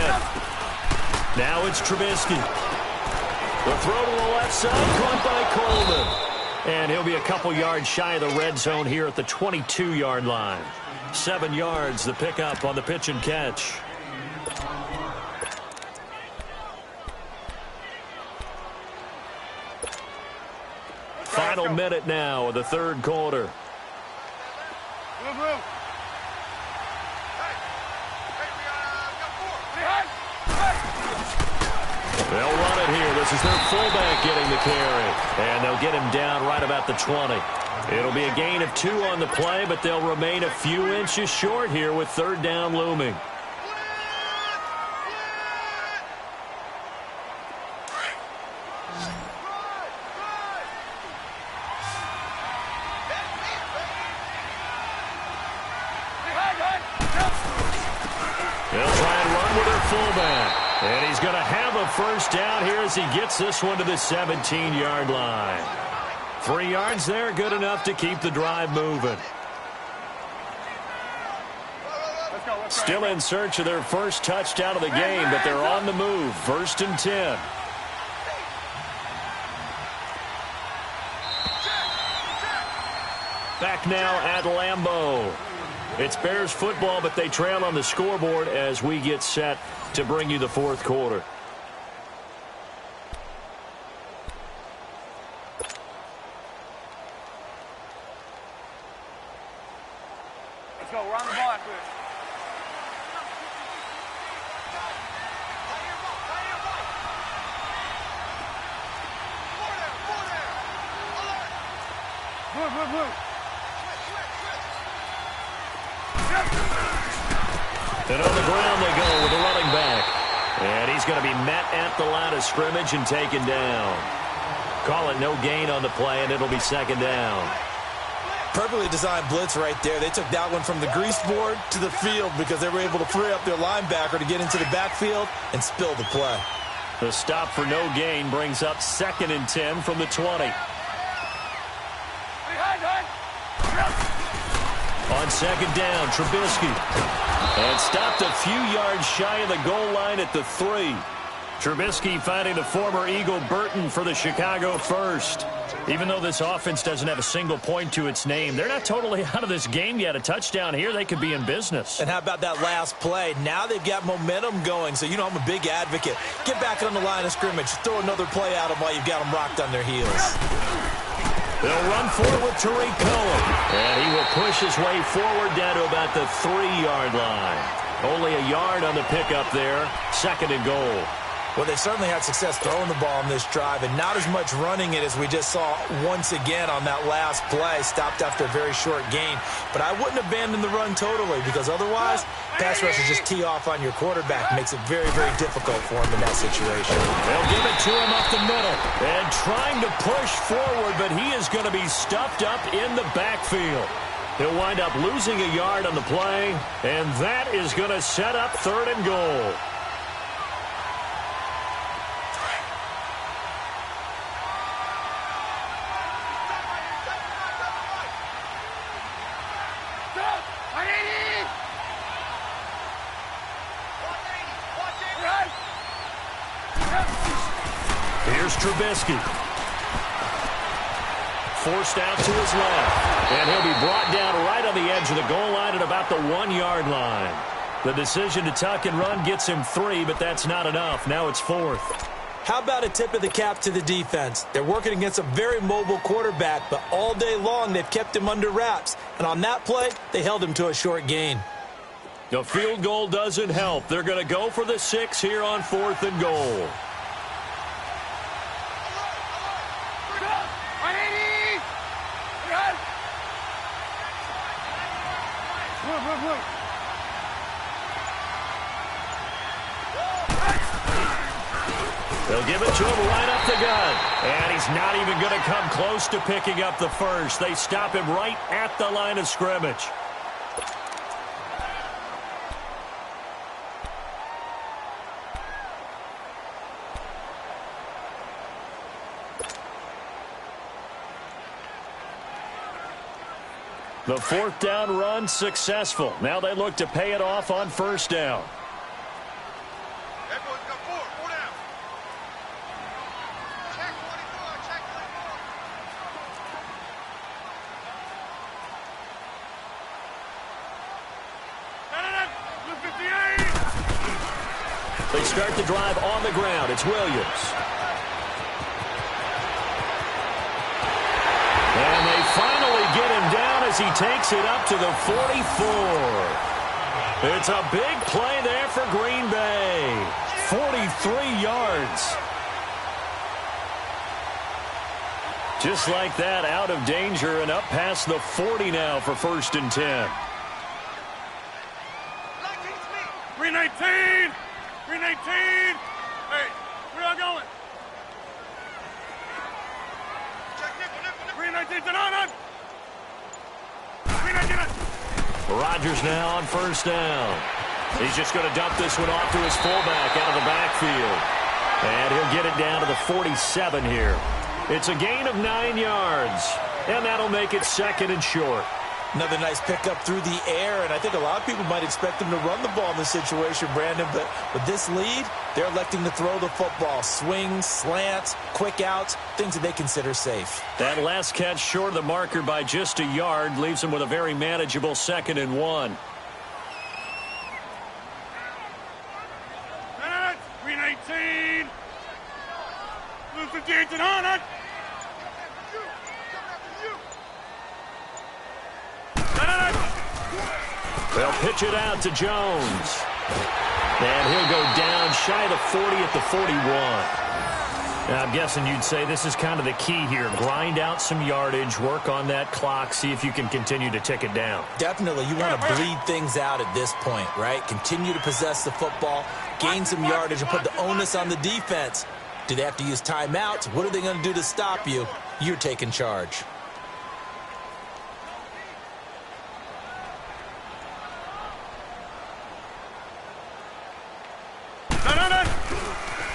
Now it's Trubisky. The throw to the left side, caught by Coleman. And he'll be a couple yards shy of the red zone here at the 22-yard line. 7 yards, the pickup on the pitch and catch. Final minute now of the third quarter. They'll run it here. This is their fullback getting the carry. And they'll get him down right about the 20. It'll be a gain of 2 on the play, but they'll remain a few inches short here with third down looming. They'll try and run with their fullback. And he's going to have a first down here as he gets this one to the 17-yard line. 3 yards there, good enough to keep the drive moving. Still in search of their first touchdown of the game, but they're on the move. 1st and 10. Back now at Lambeau. It's Bears football, but they trail on the scoreboard as we get set to bring you the fourth quarter. Let's go. We're on the ball after this. Blue. And on the ground they go with the running back. And he's going to be met at the line of scrimmage and taken down. Call it no gain on the play, and it'll be 2nd down. Perfectly designed blitz right there. They took that one from the grease board to the field because they were able to free up their linebacker to get into the backfield and spill the play. The stop for no gain brings up 2nd and 10 from the 20. On 2nd down, Trubisky. And stopped a few yards shy of the goal line at the 3. Trubisky finding the former Eagle Burton for the Chicago first. Even though this offense doesn't have a single point to its name, they're not totally out of this game yet. A touchdown here, they could be in business. And how about that last play? Now they've got momentum going, so you know I'm a big advocate. Get back on the line of scrimmage. Throw another play at them while you've got them rocked on their heels. They'll run forward with Tariq Cohen. And he will push his way forward down to about the 3-yard line. Only a yard on the pickup there. 2nd and goal. Well, they certainly had success throwing the ball in this drive, and not as much running it as we just saw once again on that last play. Stopped after a very short gain. But I wouldn't abandon the run totally, because otherwise, pass rushers just tee off on your quarterback. Makes it very, very difficult for him in that situation. They'll give it to him up the middle. And trying to push forward, but he is going to be stuffed up in the backfield. He'll wind up losing a yard on the play, and that is going to set up 3rd and goal. Here's Trubisky. Forced out to his left. And he'll be brought down right on the edge of the goal line at about the 1-yard line. The decision to tuck and run gets him 3, but that's not enough. Now it's 4th. How about a tip of the cap to the defense? They're working against a very mobile quarterback, but all day long they've kept him under wraps. And on that play, they held him to a short gain. The field goal doesn't help. They're going to go for the 6 here on 4th and goal. They'll give it to him right up the gut. And he's not even going to come close to picking up the first. They stop him right at the line of scrimmage. The fourth down run successful. Now they look to pay it off on first down. Everyone's got four down. Check 24, check 24. They start the drive on the ground. It's Williams. And they finally get him down as he takes it up to the 44. It's a big play there for Green Bay. 43 yards. Just like that, out of danger and up past the 40 now for 1st and 10. 319! 319! Hey, where y'all going? Check nickel. 319 on. 319. Rodgers now on first down. He's just going to dump this one off to his fullback out of the backfield. And he'll get it down to the 47 here. It's a gain of 9 yards. And that'll make it 2nd and short. Another nice pickup through the air, and I think a lot of people might expect them to run the ball in this situation, Brandon, but with this lead, they're electing to throw the football. Swings, slants, quick outs, things that they consider safe. That last catch short of the marker by just a yard leaves them with a very manageable 2nd and 1. 319! Move 58 to on. They'll pitch it out to Jones. And he'll go down shy of the 40 at the 41. Now, I'm guessing you'd say this is kind of the key here. Grind out some yardage, work on that clock, see if you can continue to tick it down. Definitely. You want to bleed things out at this point, right? Continue to possess the football, gain some yardage, and put the onus on the defense. Do they have to use timeouts? What are they going to do to stop you? You're taking charge.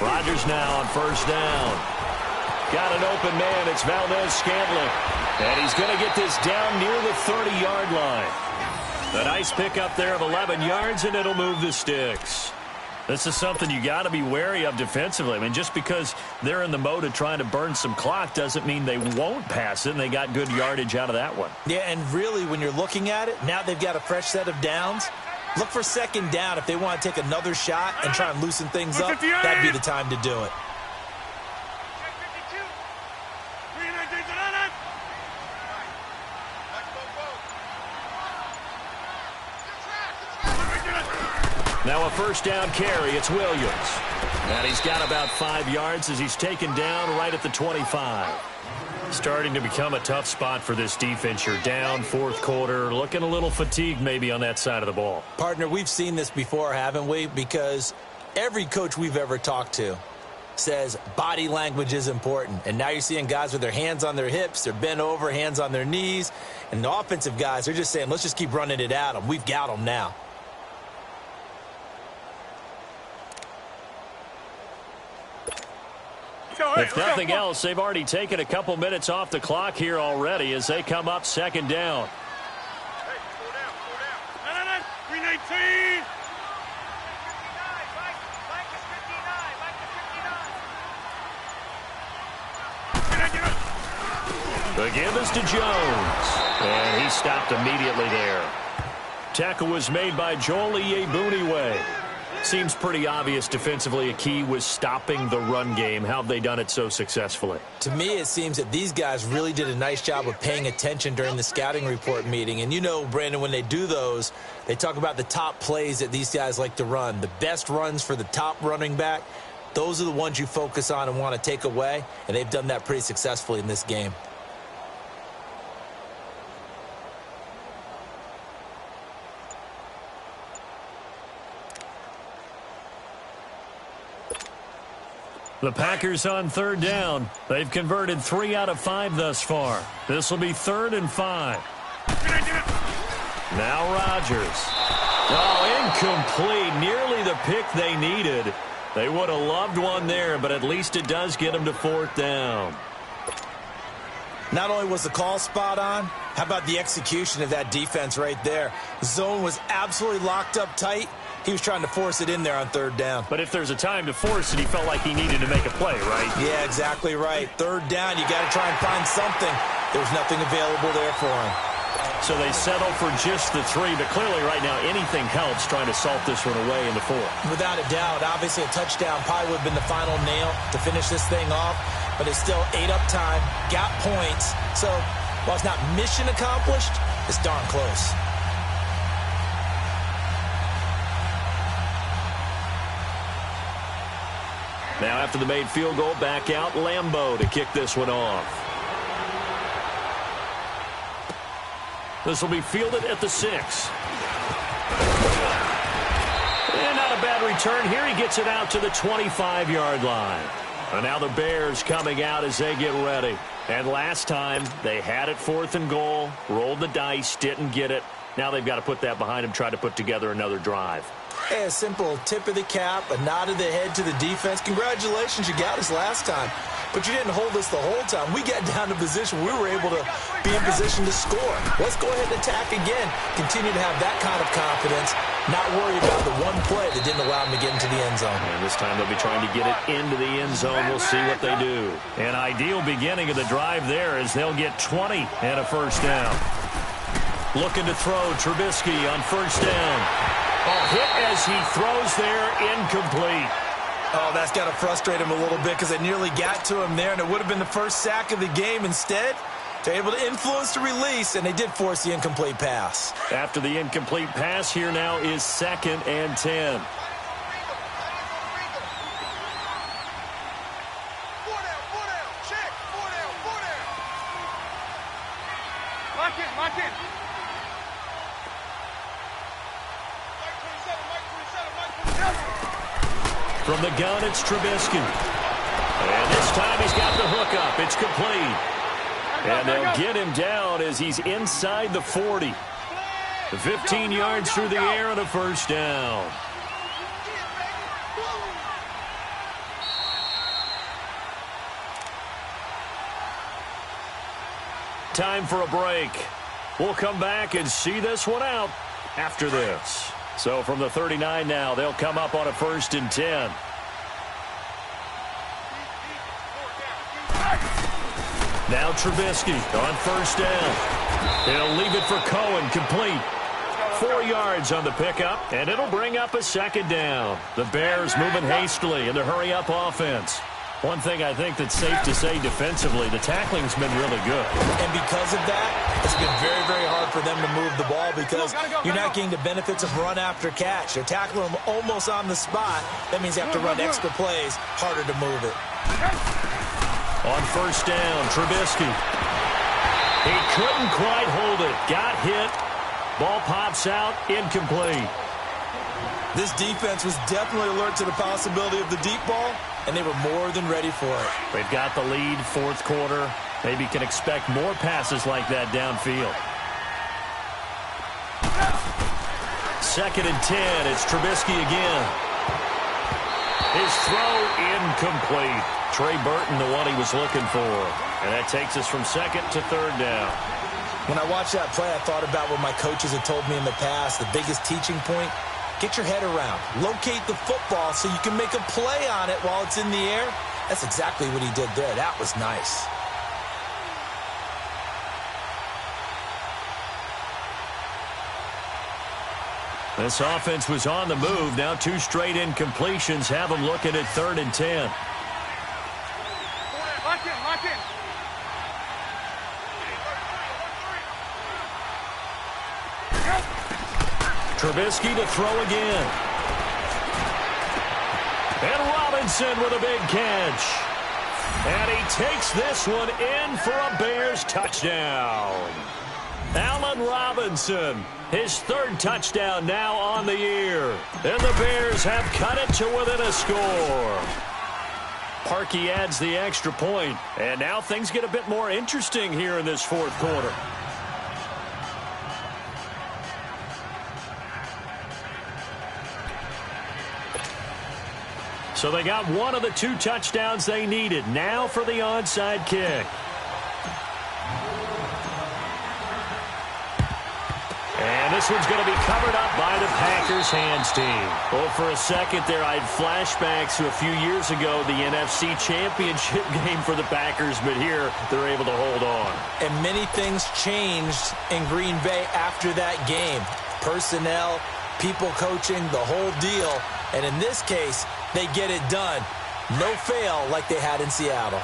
Rodgers now on first down. Got an open man. It's Valdez-Scantling. And he's going to get this down near the 30-yard line. A nice pickup there of 11 yards, and it'll move the sticks. This is something you got to be wary of defensively. I mean, just because they're in the mode of trying to burn some clock doesn't mean they won't pass it, and they got good yardage out of that one. Yeah, and really, when you're looking at it, now they've got a fresh set of downs. Look for 2nd down if they want to take another shot and try and loosen things up. That'd be the time to do it. Now a first down carry. It's Williams. And he's got about 5 yards as he's taken down right at the 25. Starting to become a tough spot for this defense. You're down 4th quarter, looking a little fatigued maybe on that side of the ball. Partner, we've seen this before, haven't we? Because every coach we've ever talked to says body language is important. And now you're seeing guys with their hands on their hips, they're bent over, hands on their knees. And the offensive guys, they're just saying, let's just keep running it at them. We've got them now. If nothing else, they've already taken a couple minutes off the clock here already as they come up 2nd down. Hey, slow down. 319! The give is to Jones. And he stopped immediately there. Tackle was made by Joel Iyiegbuniwe. Seems pretty obvious defensively a key was stopping the run game. How have they done it so successfully? To me, it seems that these guys really did a nice job of paying attention during the scouting report meeting. And you know, Brandon, when they do those, they talk about the top plays that these guys like to run. The best runs for the top running back, those are the ones you focus on and want to take away. And they've done that pretty successfully in this game. The Packers on 3rd down. They've converted 3 out of 5 thus far. This will be 3rd and 5. Now Rodgers. Oh, incomplete. Nearly the pick they needed. They would have loved one there, but at least it does get them to 4th down. Not only was the call spot on, how about the execution of that defense right there? The zone was absolutely locked up tight. He was trying to force it in there on third down. But if there's a time to force it, he felt like he needed to make a play, right? Yeah, exactly right. Third down, you got to try and find something. There was nothing available there for him. So they settle for just the 3, but clearly right now anything helps trying to salt this one away in the 4th. Without a doubt, obviously a touchdown probably would have been the final nail to finish this thing off, but it's still ate up time, got points. So while it's not mission accomplished, it's darn close. Now after the made field goal, back out Lambeau to kick this one off. This will be fielded at the 6. And not a bad return here. He gets it out to the 25-yard line. And now the Bears coming out as they get ready. And last time they had it 4th and goal, rolled the dice, didn't get it. Now they've got to put that behind them, try to put together another drive. Hey, a simple tip of the cap, a nod of the head to the defense. Congratulations, you got us last time. But you didn't hold us the whole time. We got down to position. We were able to be in position to score. Let's go ahead and attack again. Continue to have that kind of confidence. Not worry about the one play that didn't allow them to get into the end zone. And this time they'll be trying to get it into the end zone. We'll see what they do. An ideal beginning of the drive there as they'll get 20 and a first down. Looking to throw Trubisky on first down. Oh, hit as he throws there, incomplete. Oh, that's got to frustrate him a little bit because they nearly got to him there, and it would have been the first sack of the game. Instead, they're able to influence the release, and they did force the incomplete pass. After the incomplete pass, here now is 2nd and 10. Lock in. From the gun, it's Trubisky. And this time he's got the hook up. It's complete. And they'll get him down as he's inside the 40. 15 yards through the air and a first down. Time for a break. We'll come back and see this one out after this. So from the 39 now, they'll come up on a 1st and 10. Now Trubisky on first down. He'll leave it for Cohen, complete. 4 yards on the pickup, and it'll bring up a 2nd down. The Bears moving hastily in the hurry-up offense. One thing I think that's safe to say defensively, the tackling's been really good. And because of that, it's been very, very hard for them to move the ball because you're not getting the benefits of run after catch. They're tackling them almost on the spot. That means you have to run extra plays, harder to move it. On first down, Trubisky. He couldn't quite hold it. Got hit. Ball pops out, incomplete. This defense was definitely alert to the possibility of the deep ball, and they were more than ready for it. They've got the lead, 4th quarter. Maybe can expect more passes like that downfield. 2nd and 10. It's Trubisky again. His throw incomplete. Trey Burton, the one he was looking for. And that takes us from 2nd to 3rd down. When I watched that play, I thought about what my coaches had told me in the past. The biggest teaching point, get your head around. Locate the football so you can make a play on it while it's in the air. That's exactly what he did there. That was nice. This offense was on the move. Now 2 straight incompletions have them looking at 3rd and 10. Lock in. Trubisky to throw again. And Robinson with a big catch. And he takes this one in for a Bears touchdown. Allen Robinson, his 3rd touchdown now on the year. And the Bears have cut it to within a score. Parkey adds the extra point. And now things get a bit more interesting here in this 4th quarter. So they got one of the 2 touchdowns they needed. Now for the onside kick. this one's going to be covered up by the Packers hands team. Well, for a second there, I had flashbacks to a few years ago, the NFC Championship game for the Packers, but here they're able to hold on. And many things changed in Green Bay after that game. Personnel, people coaching, the whole deal. And in this case, they get it done. No fail like they had in Seattle.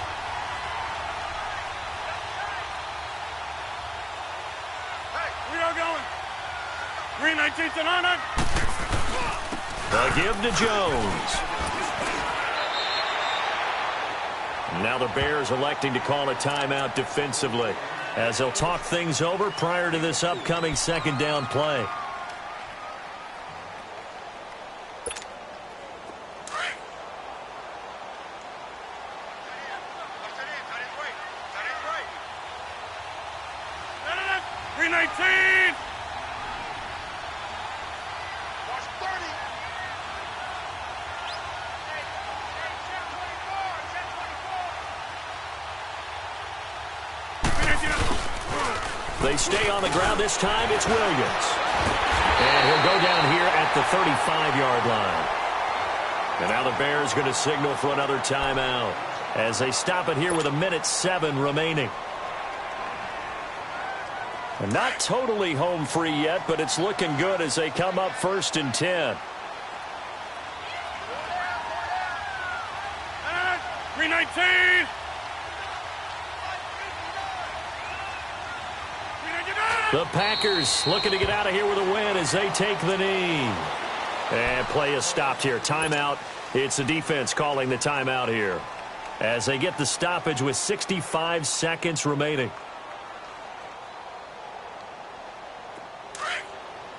Green 19th and on it. The give to Jones. Now the Bears electing to call a timeout defensively as they'll talk things over prior to this upcoming second down play. Green 19. They stay on the ground this time. It's Williams. And he'll go down here at the 35-yard line. And now the Bears going to signal for another timeout as they stop it here with 1:07 remaining. And not totally home free yet, but it's looking good as they come up 1st and 10. Green 19. The Packers looking to get out of here with a win as they take the knee. And play is stopped here. Timeout. It's the defense calling the timeout here as they get the stoppage with 65 seconds remaining.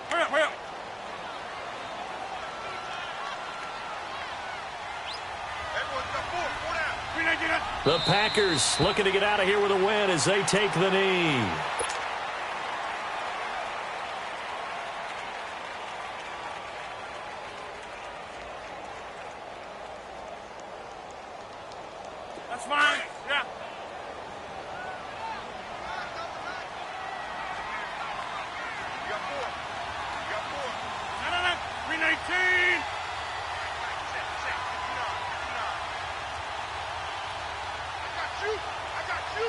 Hurry up. The Packers looking to get out of here with a win as they take the knee. That's fine. Yeah. You got four. No. Green 19. I got you.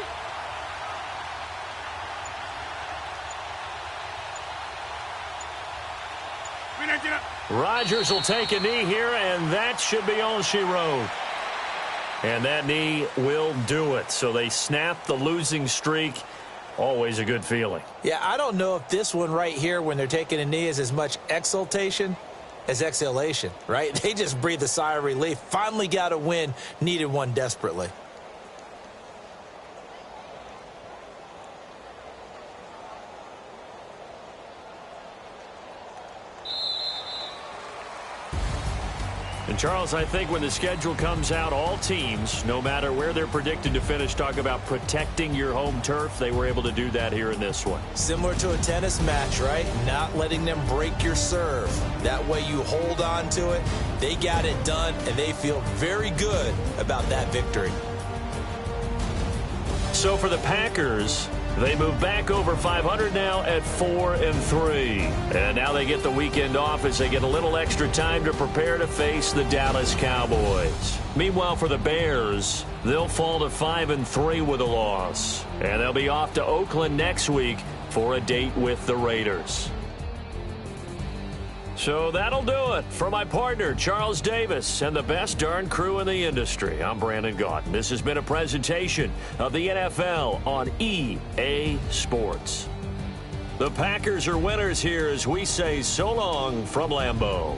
Green 19. Rodgers will take a knee here, and that should be all she wrote. And that knee will do it. So they snap the losing streak. Always a good feeling. Yeah, I don't know if this one right here when they're taking a knee is as much exultation as exhalation, right? They just breathe a sigh of relief. Finally got a win, needed one desperately. And, Charles, I think when the schedule comes out, all teams, no matter where they're predicted to finish, talk about protecting your home turf. They were able to do that here in this one. Similar to a tennis match, right? Not letting them break your serve. That way you hold on to it. They got it done, and they feel very good about that victory. So for the Packers, they move back over 500 now at 4-3. And now they get the weekend off as they get a little extra time to prepare to face the Dallas Cowboys. Meanwhile, for the Bears, they'll fall to 5-3 with a loss. And they'll be off to Oakland next week for a date with the Raiders. So that'll do it. For my partner, Charles Davis, and the best darn crew in the industry, I'm Brandon Gaudin. This has been a presentation of the NFL on EA Sports. The Packers are winners here as we say so long from Lambeau.